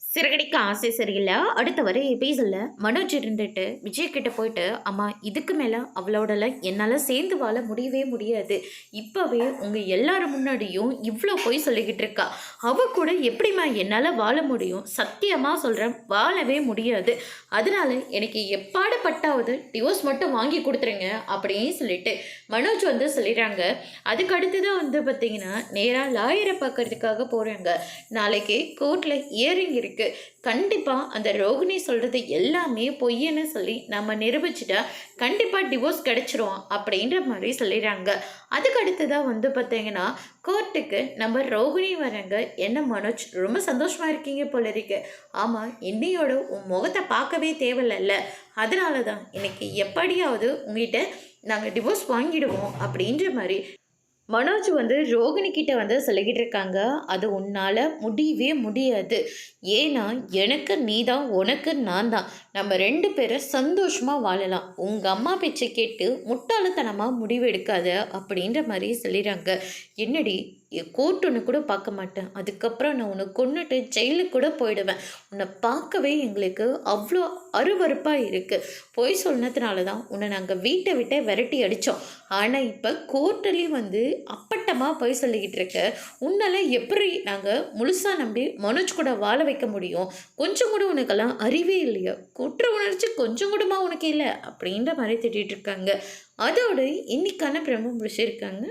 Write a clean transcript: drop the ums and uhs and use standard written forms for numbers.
சிறகடிக்க ஆசை சரியில்ல. அடுத்த வர எபிசோட்ல மனோஜ் இருந்துட்டு விஜய் கிட்ட போயிட்டு, "அம்மா இதுக்கு மேல அவளோடலாம் என்னால சேர்ந்து வாழ முடியவே முடியாது. இப்பவே உங்க எல்லார் முன்னாடியும் இவ்ளோ பொய் சொல்லிக்கிட்டு இருக்கா. அவ கூட எப்படிம்மா என்னால வாழ முடியும்? சத்தியமா சொல்றேன் வாழவே முடியாது. அதனால எனக்கு எப்பாடுபட்டாவது டிவோர்ஸ் மட்டும் வாங்கி குடுத்துருங்க." அப்படின்னு சொல்லிட்டு மனோஜ் வந்து சொல்லிடுறாங்க. அதுக்கு அடுத்து தான் வந்து பார்த்தீங்கன்னா, நேரா லாயர பார்க்கறதுக்காக போறாங்க. நாளைக்கு கோர்ட்ல ஹியரிங் இருக்கு. கண்டிப்பா அந்த ரோகிணி சொல்றது எல்லாமே பொய்ன்னு சொல்லி நம்ம நிரூபிச்சுட்டா கண்டிப்பா டிவோர்ஸ் கிடைச்சிரும் அப்படின்ற மாதிரி சொல்லிடுறாங்க. அதுக்கு அடுத்ததான் வந்து பார்த்தீங்கன்னா கோர்ட்டுக்கு நம்ம ரோகிணி வராங்க. என்ன மனோஜ் ரொம்ப சந்தோஷமா இருக்கீங்க போல இருக்கு. ஆமா, இன்னையோட உன் முகத்தை பார்க்கவே தேவையில்ல. அதனால தான் இன்னைக்கு எப்படியாவது உங்ககிட்ட நாங்கள் டிவோர்ஸ் வாங்கிடுவோம் அப்படின்ற மாதிரி மனோஜ் வந்து ரோகிணி கிட்ட வந்து சொல்லிக்கிட்டு இருக்காங்க. அது உன்னால முடியவே முடியாது. ஏன்னா எனக்கு நீ தான், உனக்கு நான் தான். நம்ம 2 பேரும் சந்தோஷமா வாழலாம். உங்க அம்மா பேச்சை கேட்டு முட்டாள்தனமா முடிவு எடுக்காத அப்படின்ற மாதிரி சொல்லிடுறாங்க. என்னடி கோர்ட் ஒன்று கூட பார்க்க மாட்டேன். அதுக்கப்புறம் நான் உன்னை கொன்னுட்டு ஜெயிலுக்கு கூட போயிடுவேன். உன்னை பார்க்கவே எங்களுக்கு அவ்வளோ அருவருப்பாக இருக்குது. பொய் சொன்னதுனால தான் உன்னை நாங்கள் வீட்டை விட்டே விரட்டி அடித்தோம். ஆனால் இப்போ கோர்ட்டுலேயும் வந்து அப்பட்டமாக பொய் சொல்லிக்கிட்டு இருக்க. உன்னால எப்படி நாங்கள் முழுசாக நம்பி மனோஜ் கூட வாழ வைக்க முடியும்? கொஞ்சம் கூட உனக்கெல்லாம் அறிவே இல்லையா? குற்ற உணர்ச்சி கொஞ்சம் கூடமா உனக்கு இல்லை அப்படின்ற மாதிரி திட்டிகிட்டு இருக்காங்க. அதோடு இன்னைக்கான பிரமும் முடிச்சிருக்காங்க.